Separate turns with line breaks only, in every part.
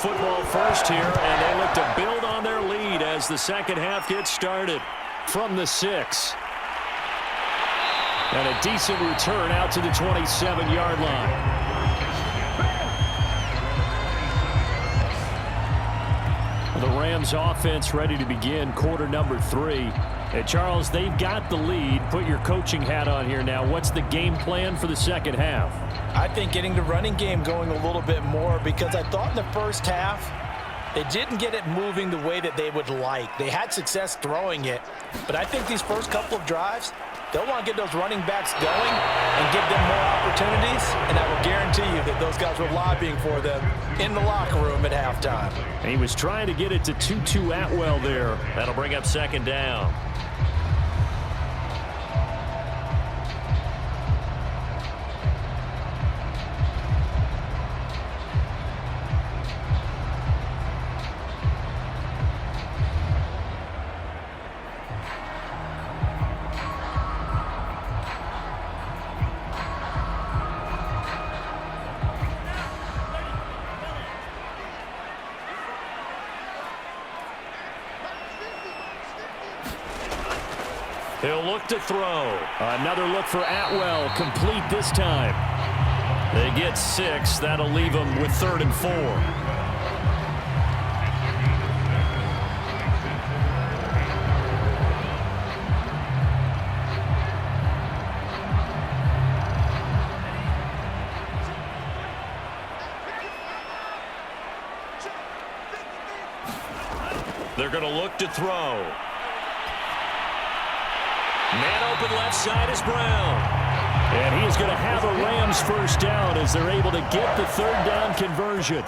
football first here, and they look to build on their lead as the second half gets started from the 6. And a decent return out to the 27-yard line. The Rams offense ready to begin quarter number 3. And Charles, they've got the lead. Put your coaching hat on here now. What's the game plan for the second half?
I think getting the running game going a little bit more, because I thought in the first half they didn't get it moving the way that they would like. They had success throwing it, but I think these first couple of drives, they'll want to get those running backs going and give them more opportunities, and I will guarantee you that those guys were lobbying for them in the locker room at halftime.
And he was trying to get it to Tutu Atwell there. That'll bring up second down. He'll look to throw. Another look for Atwell. Complete this time. They get 6. That'll leave them with 3rd and 4. They're going to look to throw. Man open left side is Brown. And he's going to have a Rams first down as they're able to get the 3rd down conversion.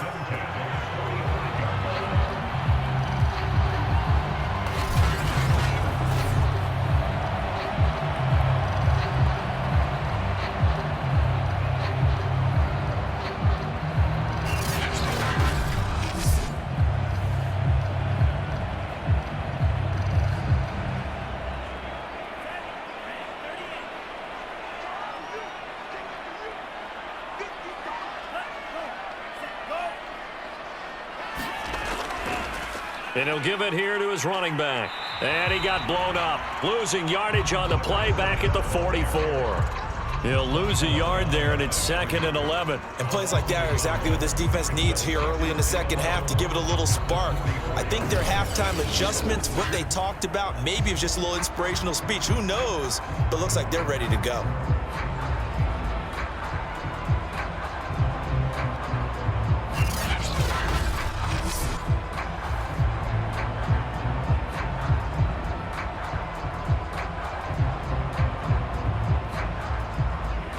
And he'll give it here to his running back. And he got blown up. Losing yardage on the play back at the 44. He'll lose a yard there, and it's 2nd and 11.
And plays like that are exactly what this defense needs here early in the second half to give it a little spark. I think their halftime adjustments, what they talked about, maybe it was just a little inspirational speech. Who knows? But looks like they're ready to go.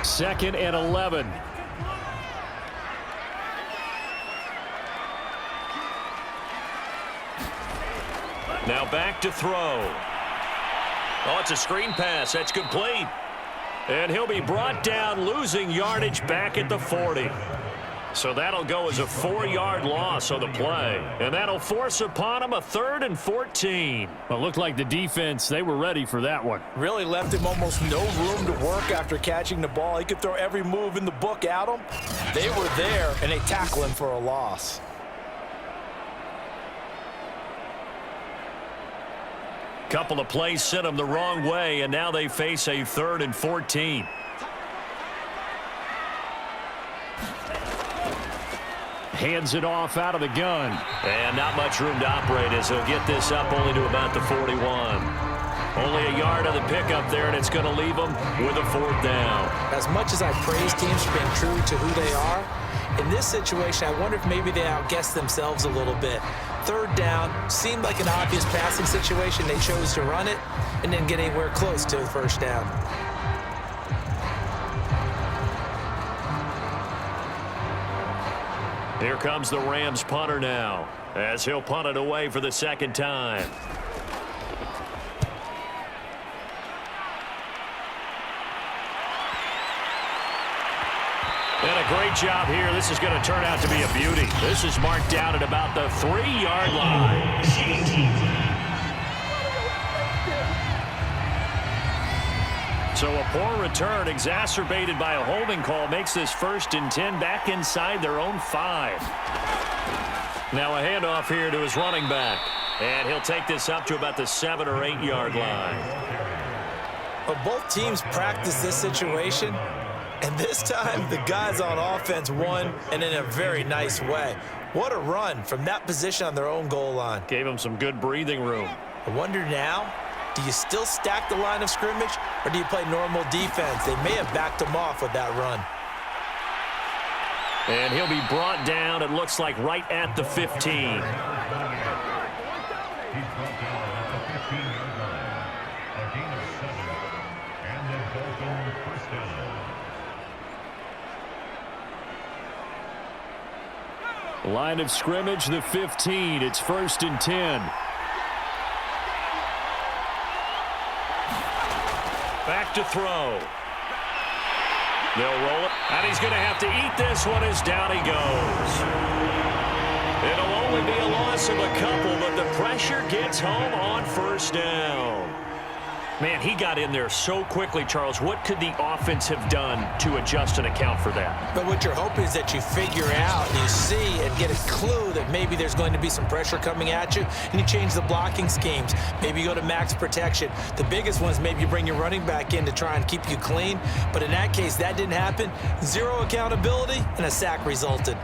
Second and 11. Now back to throw. Oh, it's a screen pass. That's complete. And he'll be brought down, losing yardage back at the 40. So that'll go as a 4-yard loss on the play. And that'll force upon him a 3rd and 14. Well, it looked like the defense, they were ready for that one.
Really left him almost no room to work after catching the ball. He could throw every move in the book at him. They were there, and they tackle him for a loss.
Couple of plays sent them the wrong way, and now they face a 3rd and 14. Hands it off out of the gun. And not much room to operate as he'll get this up only to about the 41. Only a yard on the pickup there, and it's going to leave them with a 4th down.
As much as I praise teams for being true to who they are, in this situation, I wonder if maybe they outguessed themselves a little bit. 3rd down, seemed like an obvious passing situation. They chose to run it and didn't get anywhere close to the 1st down.
Here comes the Rams punter now, as he'll punt it away for the 2nd time. And a great job here. This is going to turn out to be a beauty. This is marked down at about the 3-yard line. So a poor return exacerbated by a holding call makes this 1st and 10 back inside their own 5. Now a handoff here to his running back. And he'll take this up to about the 7 or 8 yard line.
Well, both teams practice this situation, and this time the guys on offense won, and in a very nice way. What a run from that position on their own goal line.
Gave him some good breathing room.
I wonder now, do you still stack the line of scrimmage, or do you play normal defense? They may have backed him off with that run.
And he'll be brought down, it looks like, right at the 15. Line of scrimmage, the 15. It's 1st and 10. Back to throw. They'll roll it, and he's going to have to eat this one as down he goes. It'll only be a loss of a couple, but the pressure gets home on 1st down. Man, he got in there so quickly, Charles. What could the offense have done to adjust and account for that?
But what you're hoping is that you figure out, you see, and get a clue that maybe there's going to be some pressure coming at you, and you change the blocking schemes. Maybe you go to max protection. The biggest one is maybe you bring your running back in to try and keep you clean. But in that case, that didn't happen. Zero accountability, and a sack resulted.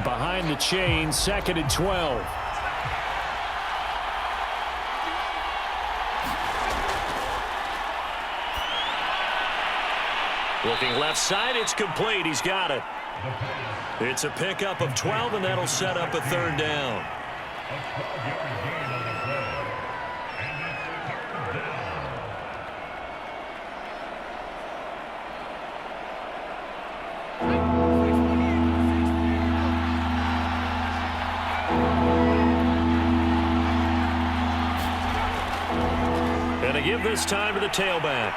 Behind the chain, 2nd and 12. Looking left side, it's complete. He's got it. It's a pickup of 12, and that'll set up a 3rd down. And a give this time to the tailback.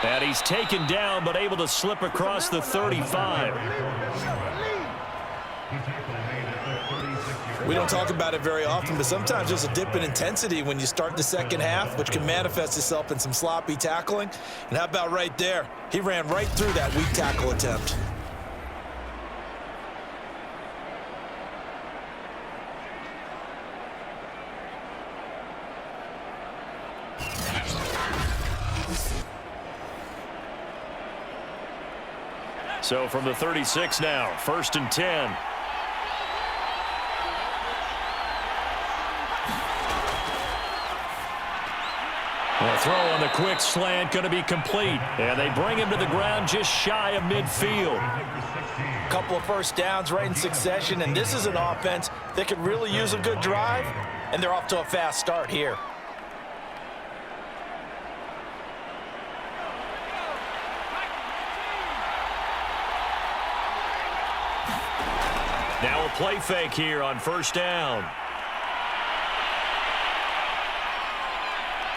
And he's taken down, but able to slip across the 35.
We don't talk about it very often, but sometimes there's a dip in intensity when you start the second half, which can manifest itself in some sloppy tackling. And how about right there? He ran right through that weak tackle attempt.
So from the 36 now, 1st and 10. A throw on the quick slant going to be complete. And they bring him to the ground just shy of midfield.
A couple of 1st downs right in succession, and this is an offense that could really use a good drive, and they're off to a fast start here.
Now a play fake here on 1st down.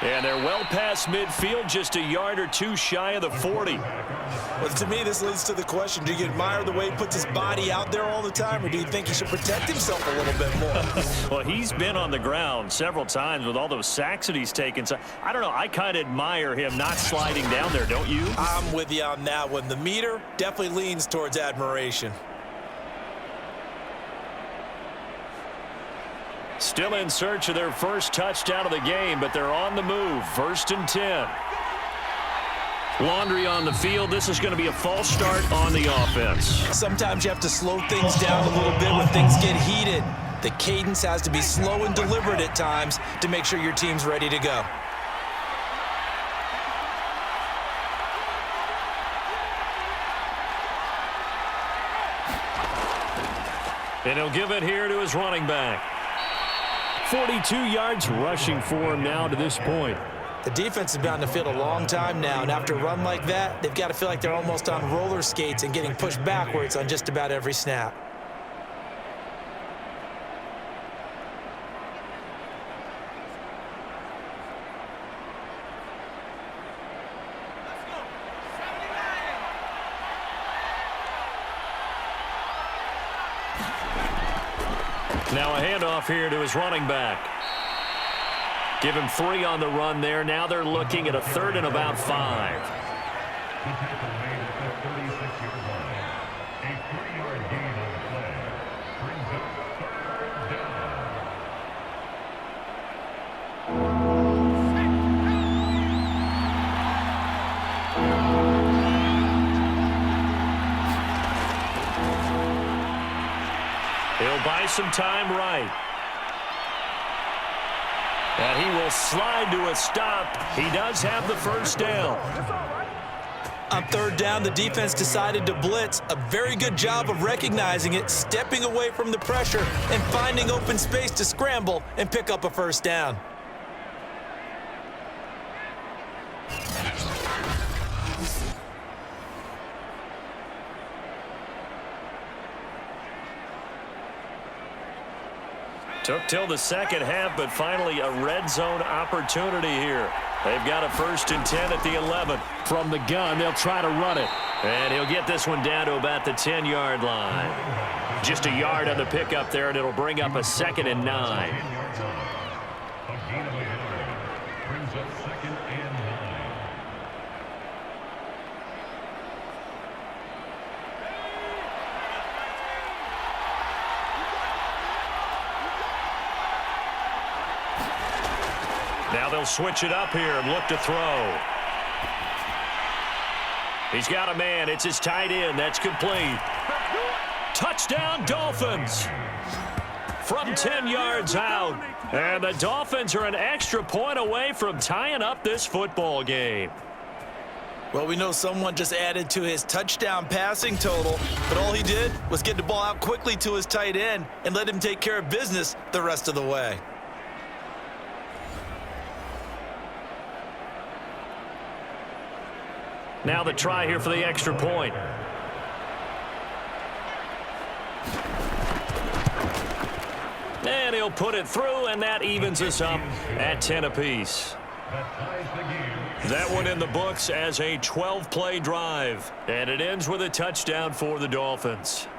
And they're well past midfield, just a yard or two shy of the 40.
Well, to me, this leads to the question, do you admire the way he puts his body out there all the time, or do you think he should protect himself a little bit more?
Well, he's been on the ground several times with all those sacks that he's taken. So, I don't know, I kind of admire him not sliding down there, don't you?
I'm with you on that one. The meter definitely leans towards admiration.
Still in search of their first touchdown of the game, but they're on the move. 1st and 10. Laundry on the field. This is going to be a false start on the offense.
Sometimes you have to slow things down a little bit when things get heated. The cadence has to be slow and deliberate at times to make sure your team's ready to go.
And he'll give it here to his running back. 42 yards rushing for him now to this point.
The defense has been on the field a long time now, and after a run like that, they've got to feel like they're almost on roller skates and getting pushed backwards on just about every snap.
Now a handoff here to his running back. Give him 3 on the run there. Now they're looking at a 3rd and about 5. some time right. And he will slide to a stop. He does have the first down.
On third down, the defense decided to blitz. A very good job of recognizing it, stepping away from the pressure, and finding open space to scramble and pick up a first down.
Took till the second half, but finally a red zone opportunity here. They've got a 1st and 10 at the 11.
From the gun, they'll try to run it.
And he'll get this one down to about the 10-yard line. Just a yard on the pickup there, and it'll bring up a 2nd and 9. Now they'll switch it up here and look to throw. He's got a man. It's his tight end. That's complete. Touchdown, Dolphins. From 10 yards out. And the Dolphins are an extra point away from tying up this football game.
Well, we know someone just added to his touchdown passing total, but all he did was get the ball out quickly to his tight end and let him take care of business the rest of the way.
Now the try here for the extra point. And he'll put it through, and that evens us up at 10 apiece. That one in the books as a 12-play drive. And it ends with a touchdown for the Dolphins.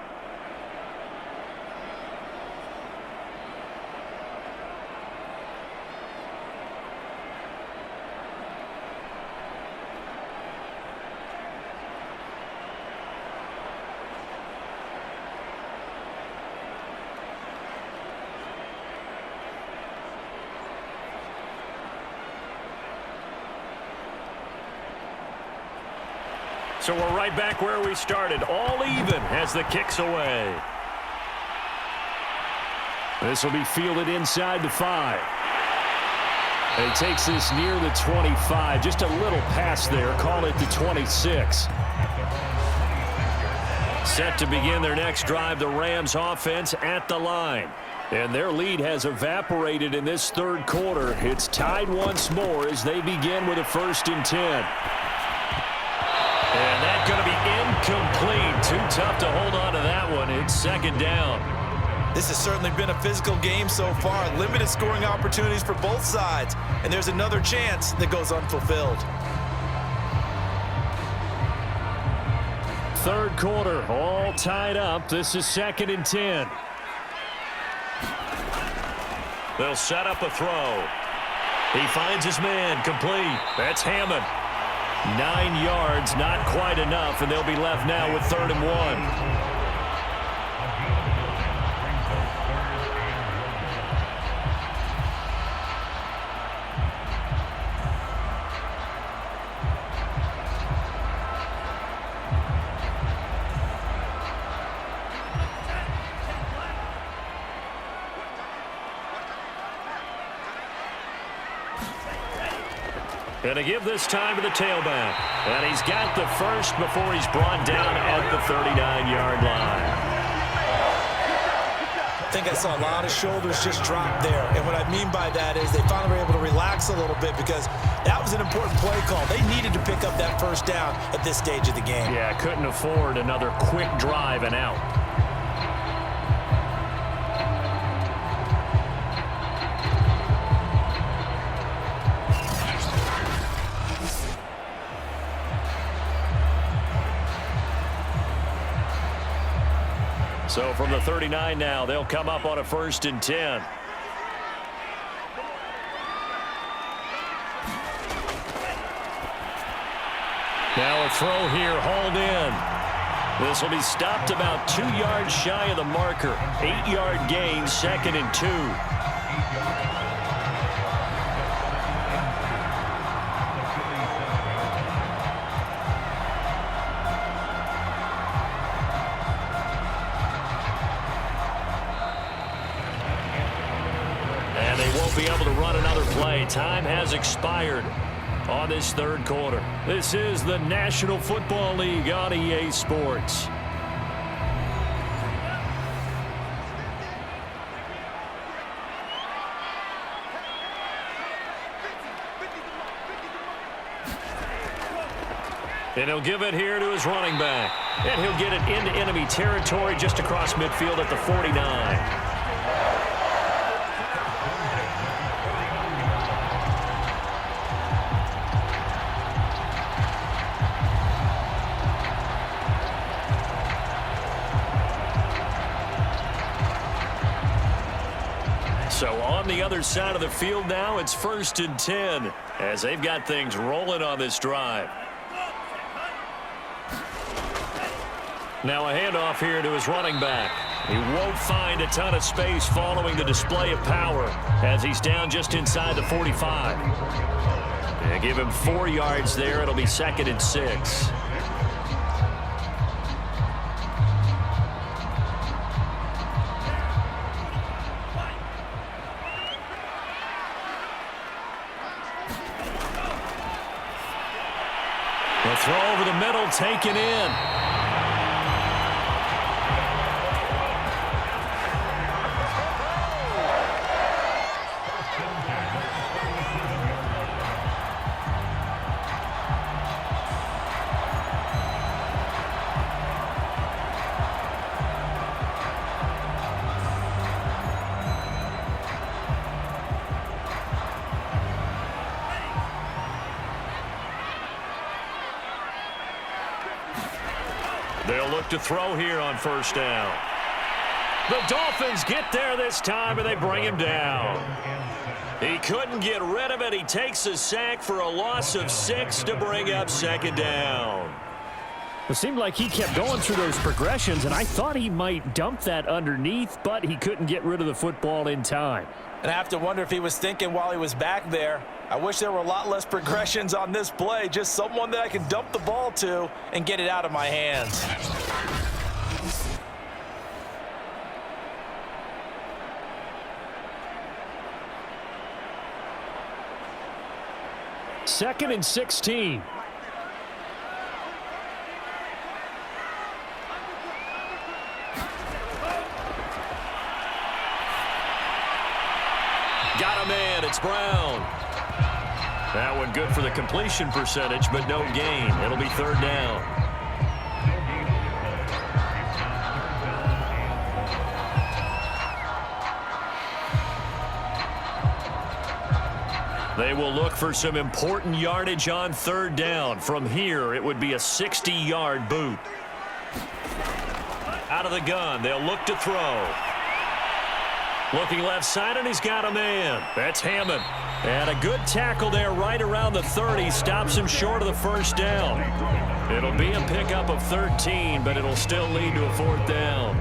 So we're right back where we started, all even as the kick's away.
This will be fielded inside the 5. And he takes this near the 25. Just a little pass there. Call it the 26.
Set to begin their next drive, the Rams offense at the line. And their lead has evaporated in this third quarter. It's tied once more as they begin with a 1st and 10. And that's going to be incomplete. Too tough to hold on to that one. It's 2nd down.
This has certainly been a physical game so far. Limited scoring opportunities for both sides. And there's another chance that goes unfulfilled.
Third quarter, all tied up. This is 2nd and 10.
They'll set up a throw. He finds his man, complete. That's Hammond. 9 yards, not quite enough, and they'll be left now with 3rd and 1. Going to give this time to the tailback. And he's got the first before he's brought down at the 39-yard line.
I think I saw a lot of shoulders just drop there. And what I mean by that is they finally were able to relax a little bit because that was an important play call. They needed to pick up that first down at this stage of the game.
Yeah, couldn't afford another quick drive and out. So from the 39 now, they'll come up on a 1st and 10. Now a throw here, hauled in. This will be stopped about 2 yards shy of the marker. 8-yard gain, 2nd and 2. won't be able to run another play. Time has expired on this third quarter. This is the National Football League on EA Sports. And he'll give it here to his running back. And he'll get it into enemy territory just across midfield at the 49. So on the other side of the field now, it's 1st and 10 as they've got things rolling on this drive. Now a handoff here to his running back. He won't find a ton of space following the display of power as he's down just inside the 45. They give him 4 yards there. It'll be 2nd and 6. The throw over the middle, taken in. They'll look to throw here on 1st down. The Dolphins get there this time, and they bring him down. He couldn't get rid of it. He takes a sack for a loss of 6 to bring up 2nd down.
It seemed like he kept going through those progressions, and I thought he might dump that underneath, but he couldn't get rid of the football in time.
And I have to wonder if he was thinking while he was back there, I wish there were a lot less progressions on this play, just someone that I can dump the ball to and get it out of my hands.
Second and 16.
Got a man. It's Brown. That one good for the completion percentage, but no gain. It'll be 3rd down. They will look for some important yardage on 3rd down. From here, it would be a 60-yard boot. Out of the gun, they'll look to throw. Looking left side, and he's got a man. That's Hammond. And a good tackle there right around the 30. Stops him short of the 1st down. It'll be a pickup of 13, but it'll still lead to a 4th down.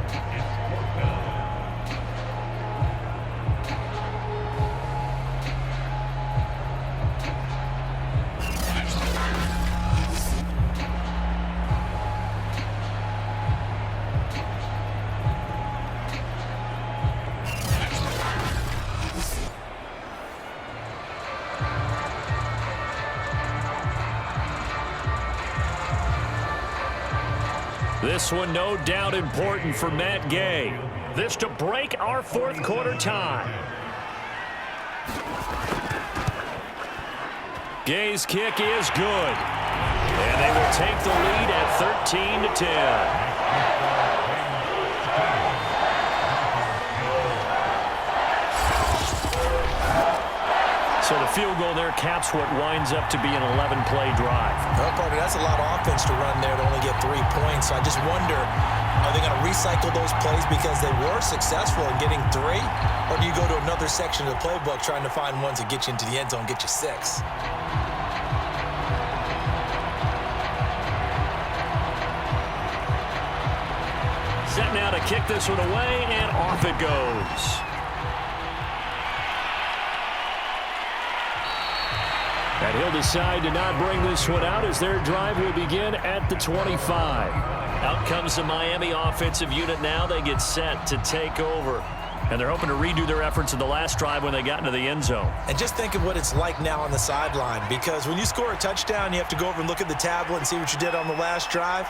This one no doubt important for Matt Gay. This to break our 4th quarter tie. Gay's kick is good. And they will take the lead at 13-10. So the field goal there caps what winds up to be an 11-play drive.
Well, partner, that's a lot of offense to run there to only get 3 points. So I just wonder, are they going to recycle those plays because they were successful in getting 3? Or do you go to another section of the playbook trying to find ones that get you into the end zone, get you 6?
Set now to kick this one away, and off it goes. And he'll decide to not bring this one out as their drive will begin at the 25. Out comes the Miami offensive unit now. They get set to take over And they're hoping to redo their efforts in the last drive when they got into the end zone.
And just think of what it's like now on the sideline, because when you score a touchdown, you have to go over and look at the tablet and see what you did on the last drive.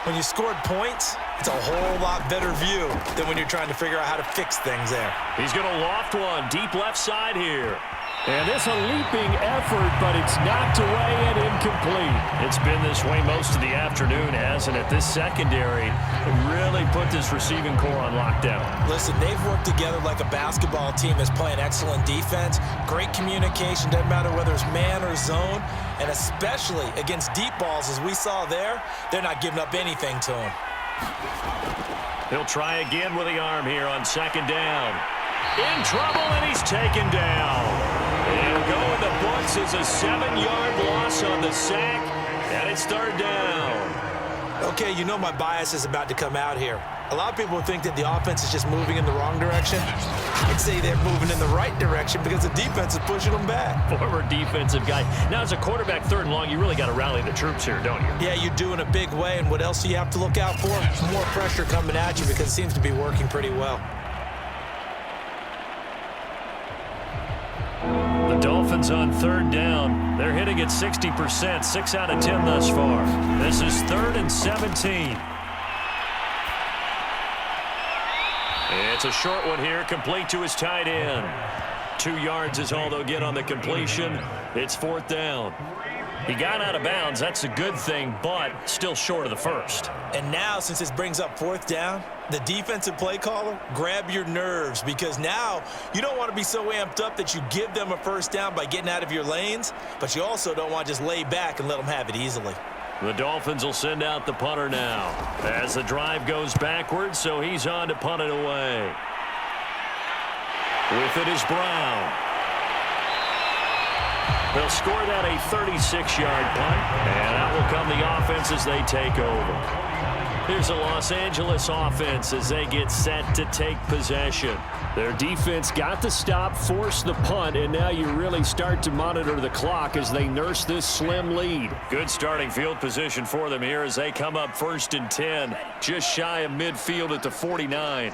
When you scored points, it's a whole lot better view than when you're trying to figure out how to fix things there.
He's going to loft one deep left side here.
And it's a leaping effort, but it's knocked away and incomplete.
It's been this way most of the afternoon, hasn't it? This secondary really put this receiving core on lockdown.
Listen, they've worked together like a basketball team that's playing excellent defense. Great communication, doesn't matter whether it's man or zone. And especially against deep balls, as we saw there, they're not giving up anything to him.
He'll try again with the arm here on second down. In trouble, and he's taken down. And going the books is a 7-yard loss on the sack, and it's third down.
Okay, you know my bias is about to come out here. A lot of people think that the offense is just moving in the wrong direction. I'd say they're moving in the right direction because the defense is pushing them back.
Former defensive guy. Now, as a quarterback, third and long, you really got to rally the troops here, don't you?
Yeah, you do in a big way, and what else do you have to look out for? More pressure coming at you because it seems to be working pretty well.
The Dolphins on third down. They're hitting at 60%, 6 out of 10 thus far. This is 3rd and 17. It's a short one here, complete to his tight end. 2 yards is all they'll get on the completion. It's 4th down. He got out of bounds. That's a good thing, but still short of the first.
And now, since this brings up 4th down, the defensive play caller, grab your nerves, because now you don't want to be so amped up that you give them a first down by getting out of your lanes, but you also don't want to just lay back and let them have it easily.
The Dolphins will send out the punter now as the drive goes backwards, so he's on to punt it away. With it is Brown. They'll score that a 36-yard punt, and out will come the offense as they take over. Here's the Los Angeles offense as they get set to take possession.
Their defense got the stop, forced the punt, and now you really start to monitor the clock as they nurse this slim lead.
Good starting field position for them here as they come up 1st and 10, just shy of midfield at the 49.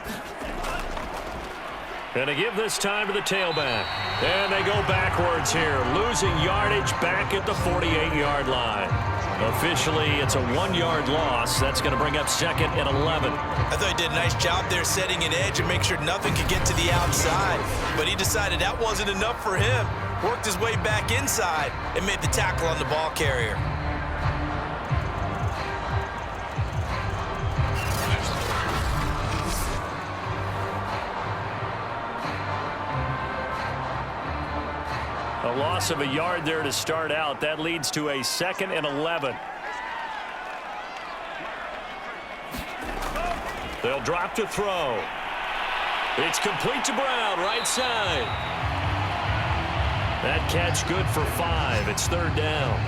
And to give this time to the tailback. And they go backwards here, losing yardage back at the 48-yard line. Officially, it's a 1-yard loss. That's going to bring up 2nd and 11.
I thought he did a nice job there setting an edge and make sure nothing could get to the outside. But he decided that wasn't enough for him. Worked his way back inside and made the tackle on the ball carrier.
A loss of a yard there to start out. That leads to a 2nd and 11. They'll drop to throw. It's complete to Brown, right side. That catch good for 5. It's 3rd down.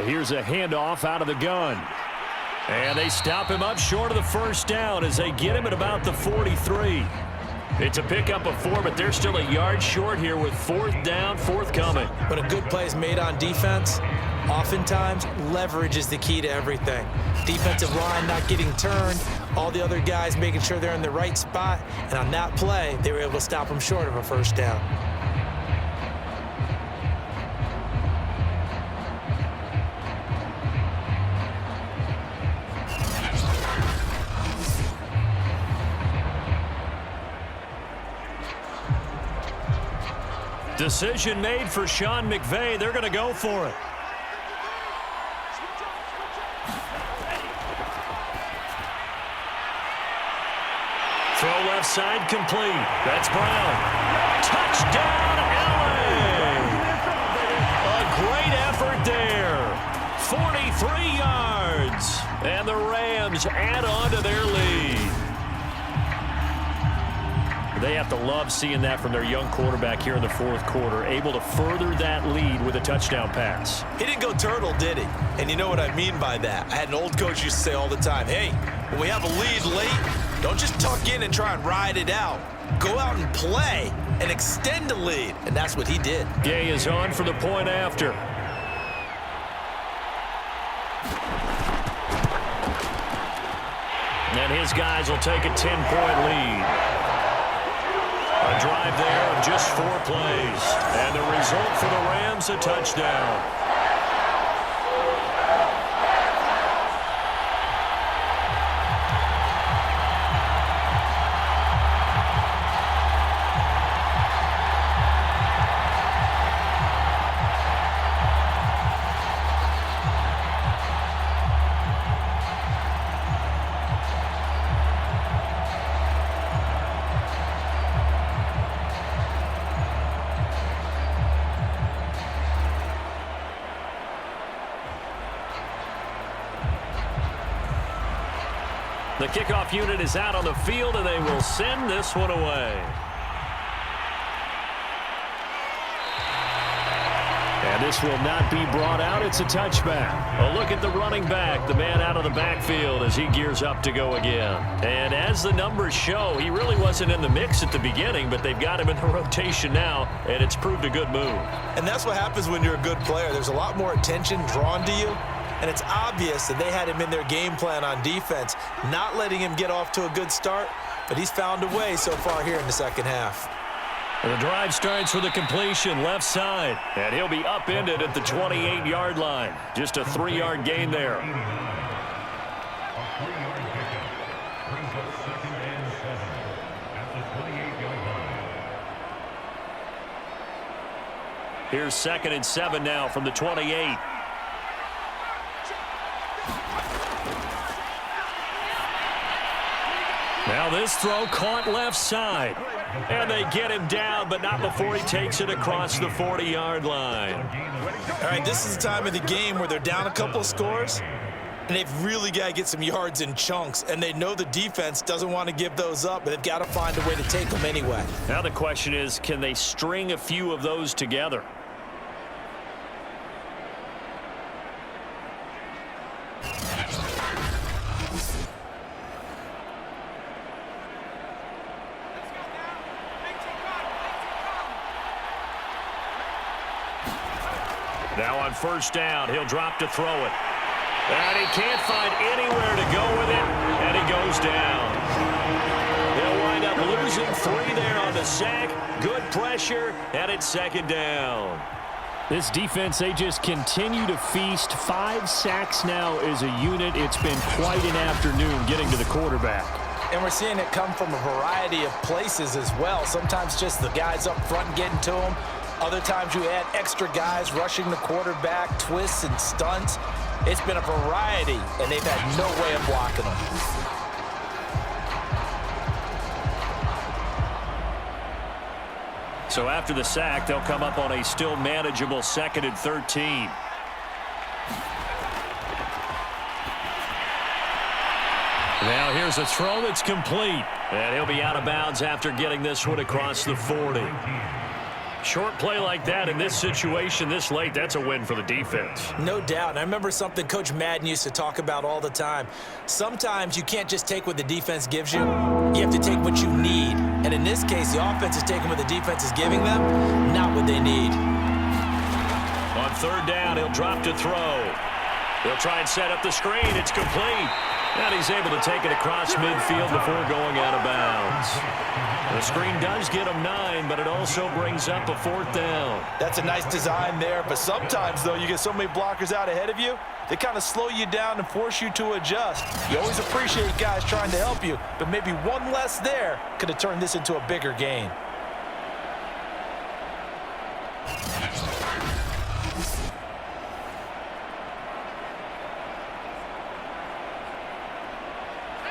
Here's a handoff out of the gun.
And they stop him up short of the first down as they get him at about the 43. It's a pickup of 4, but they're still a yard short here with 4th down, forthcoming.
When a good play is made on defense, oftentimes leverage is the key to everything. Defensive line not getting turned, all the other guys making sure they're in the right spot, and on that play, they were able to stop them short of a first down.
Decision made for Sean McVay. They're going to go for it. Throw left side complete. That's Brown. Touchdown, LA! A great effort there. 43 yards. And the Rams add on to their lead. They have to love seeing that from their young quarterback here in the fourth quarter, able to further that lead with a touchdown pass.
He didn't go turtle, did he? And you know what I mean by that. I had an old coach used to say all the time, hey, when we have a lead late, don't just tuck in and try and ride it out. Go out and play and extend the lead. And that's what he did.
Gay is on for the point after. And his guys will take a 10-point lead. A drive there of just 4 plays. And the result for the Rams, a touchdown. The kickoff unit is out on the field, and they will send this one away.
And this will not be brought out. It's a touchback.
A look at the running back, the man out of the backfield as he gears up to go again. And as the numbers show, he really wasn't in the mix at the beginning, but they've got him in the rotation now, and it's proved a good move.
And that's what happens when you're a good player. There's a lot more attention drawn to you. And it's obvious that they had him in their game plan on defense, not letting him get off to a good start, but he's found a way so far here in the second half.
The drive starts with a completion left side, and he'll be upended at the 28-yard line. Just a 3-yard gain there. Here's 2nd and 7 now from the 28. Now this throw caught left side. And they get him down, but not before he takes it across the 40-yard line.
All right, this is the time of the game where they're down a couple of scores, and they've really got to get some yards in chunks, and they know the defense doesn't want to give those up, but they've got to find a way to take them anyway.
Now the question is, can they string a few of those together? Now on first down, he'll drop to throw it. And he can't find anywhere to go with it, and he goes down. They'll wind up losing 3 there on the sack. Good pressure, and it's 2nd down.
This defense, they just continue to feast. 5 sacks now as a unit. It's been quite an afternoon getting to the quarterback.
And we're seeing it come from a variety of places as well. Sometimes just the guys up front getting to him. Other times you add extra guys rushing the quarterback, twists and stunts. It's been a variety, and they've had no way of blocking them.
So after the sack, they'll come up on a still manageable 2nd and 13. Now here's a throw that's complete. And he'll be out of bounds after getting this one across the 40. Short play like that in this situation this late, that's a win for the defense.
No doubt. And I remember something Coach Madden used to talk about all the time. Sometimes you can't just take what the defense gives you. You have to take what you need. And in this case, the offense is taking what the defense is giving them, not what they need.
On 3rd down, he'll drop to throw. He'll try and set up the screen. It's complete. And he's able to take it across midfield before going out of bounds. The screen does get him 9, but it also brings up a 4th down.
That's a nice design there, but sometimes, though, you get so many blockers out ahead of you, they kind of slow you down and force you to adjust. You always appreciate guys trying to help you, but maybe one less there could have turned this into a bigger gain.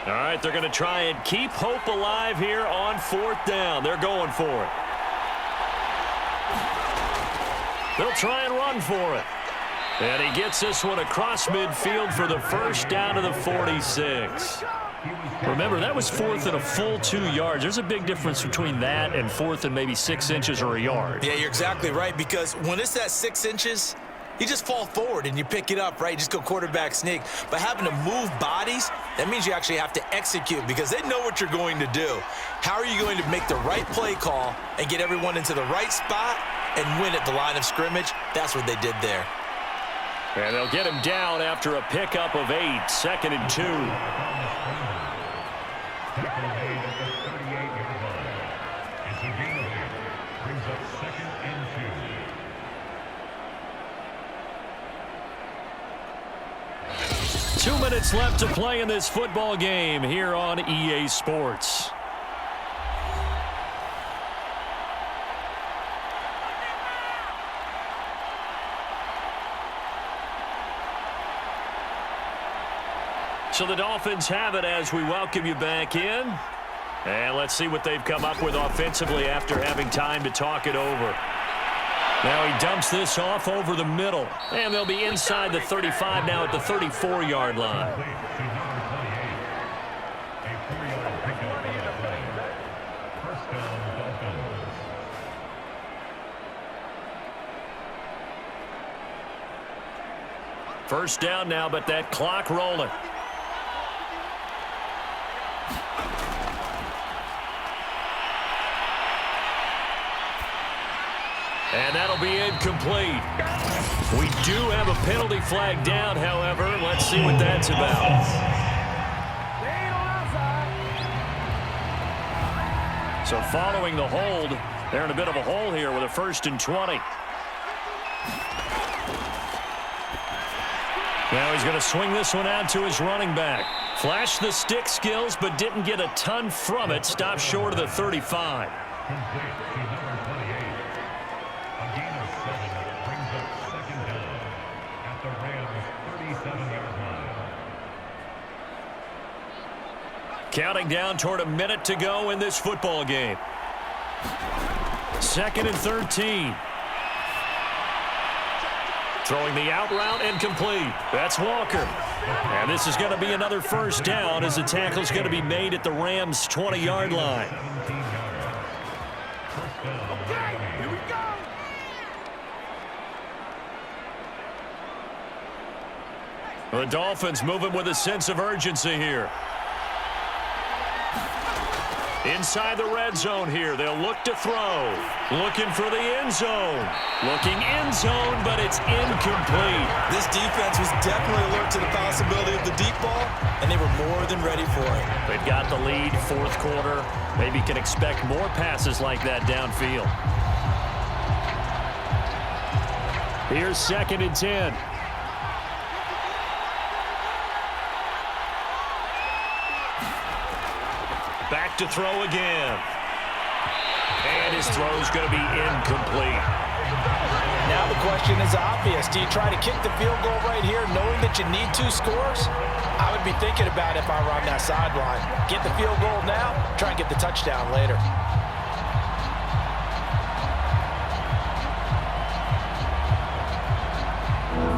All right, they're going to try and keep hope alive here on 4th down. They're going for it. They'll try and run for it. And he gets this one across midfield for the first down of the 46. Remember, that was fourth and a full 2 yards. There's a big difference between that and fourth and maybe 6 inches or a yard.
Yeah, you're exactly right, because when it's at 6 inches, you just fall forward and you pick it up, right? You just go quarterback sneak. But having to move bodies, that means you actually have to execute because they know what you're going to do. How are you going to make the right play call and get everyone into the right spot and win at the line of scrimmage? That's what they did there.
And they'll get him down after a pickup of 8, 2nd and 2. Two minutes left to play in this football game here on EA Sports. So the Dolphins have it as we welcome you back in. And let's see what they've come up with offensively after having time to talk it over. Now he dumps this off over the middle. And they'll be inside the 35 now at the 34-yard line. First down now, but that clock rolling. And that'll be incomplete. We do have a penalty flag down, however. Let's see what that's about. So following the hold, they're in a bit of a hole here with a 1st and 20. Now he's going to swing this one out to his running back. Flashed the stick skills, but didn't get a ton from it. Stopped short of the 35. Counting down toward a minute to go in this football game. 2nd and 13. Throwing the out route and complete. That's Walker. And this is going to be another first down as the tackle's going to be made at the Rams' 20-yard line.
Here we go.
The Dolphins moving with a sense of urgency here. Inside the red zone here, they'll look to throw. Looking for the end zone. Looking end zone, but it's incomplete.
This defense was definitely alert to the possibility of the deep ball, and they were more than ready for it.
They've got the lead, 4th quarter. Maybe can expect more passes like that downfield. Here's 2nd and 10. Back to throw again. And his throw's going to be incomplete.
Now the question is obvious. Do you try to kick the field goal right here knowing that you need 2 scores? I would be thinking about it if I were on that sideline. Get the field goal now, try and get the touchdown later.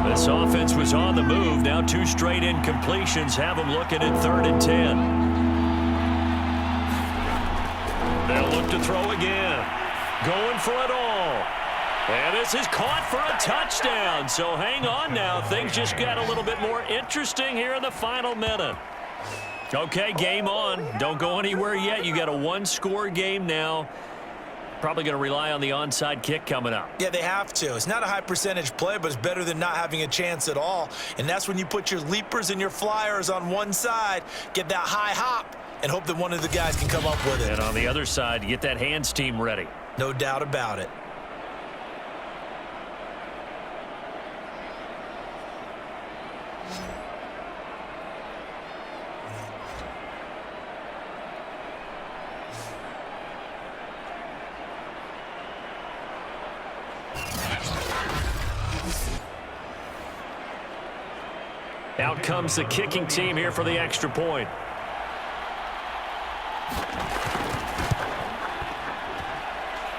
This offense was on the move. Now 2 straight incompletions have them looking at 3rd and 10. They'll look to throw again. Going for it all. And this is caught for a touchdown. So hang on now. Things just got a little bit more interesting here in the final minute. Okay, game on. Don't go anywhere yet. You got a 1-score game now. Probably going to rely on the onside kick coming up.
Yeah, they have to. It's not a high percentage play, but it's better than not having a chance at all. And that's when you put your leapers and your flyers on one side, get that high hop, and hope that one of the guys can come up with it.
And on the other side, get that hands team ready.
No doubt about it.
Out comes the kicking team here for the extra point.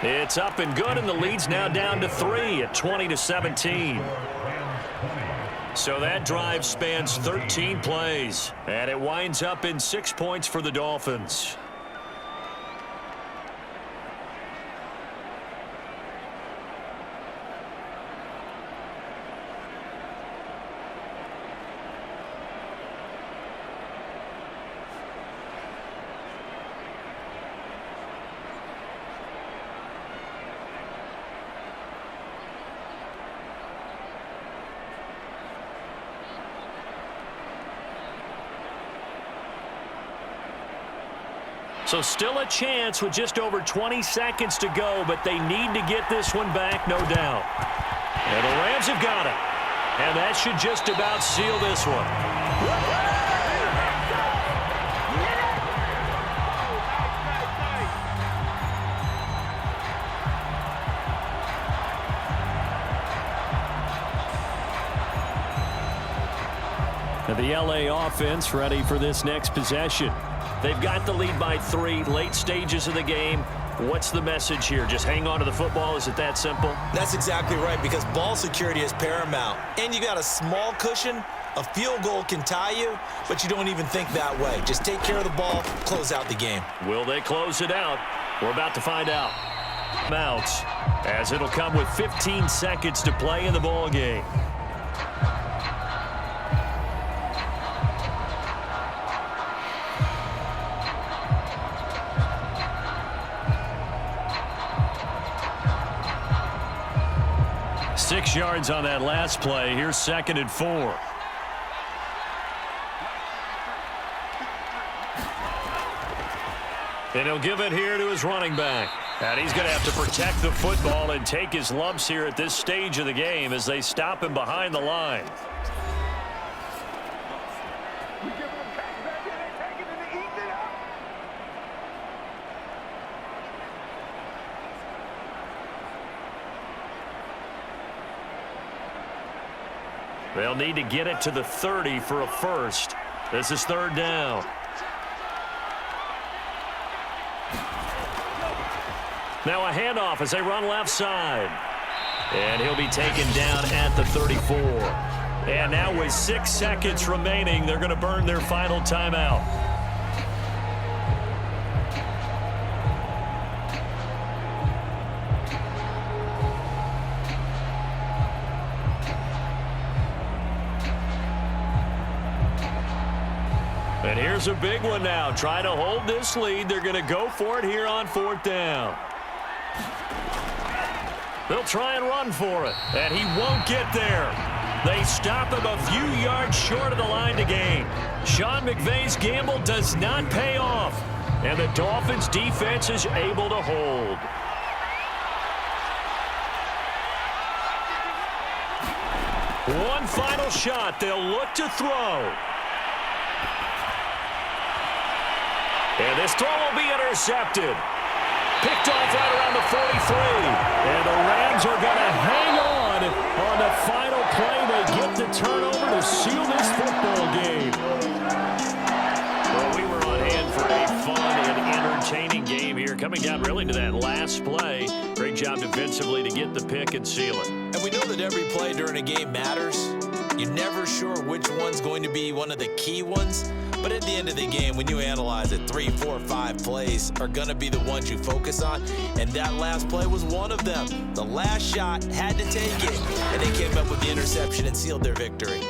It's up and good, and the lead's now down to 3 at 20-17. So that drive spans 13 plays, and it winds up in 6 points for the Dolphins. So still a chance with just over 20 seconds to go, but they need to get this one back, no doubt. And the Rams have got it. And that should just about seal this one. And the LA offense ready for this next possession. They've got the lead by 3, late stages of the game. What's the message here? Just hang on to the football? Is it that simple?
That's exactly right, because ball security is paramount. And you got a small cushion. A field goal can tie you, but you don't even think that way. Just take care of the ball, close out the game.
Will they close it out? We're about to find out. Mounts, as it'll come with 15 seconds to play in the ball game. Six yards on that last play. Here's 2nd and 4. And he'll give it here to his running back. And he's going to have to protect the football and take his lumps here at this stage of the game as they stop him behind the line. They'll need to get it to the 30 for a first. This is 3rd down. Now a handoff as they run left side. And he'll be taken down at the 34. And now with 6 seconds remaining, they're going to burn their final timeout. And here's a big one now. Trying to hold this lead. They're going to go for it here on 4th down. They'll try and run for it. And he won't get there. They stop him a few yards short of the line to gain. Sean McVay's gamble does not pay off. And the Dolphins defense is able to hold. One final shot. They'll look to throw. And this throw will be intercepted. Picked off right around the 43. And the Rams are going to hang on the final play. They get the turnover to seal this football game. Well, we were on hand for a fun and entertaining game here. Coming down really to that last play. Great job defensively to get the pick and seal it.
And we know that every play during a game matters. You're never sure which one's going to be one of the key ones. But at the end of the game, when you analyze it, 3, 4, 5 plays are going to be the ones you focus on. And that last play was one of them. The last shot had to take it. And they came up with the interception and sealed their victory.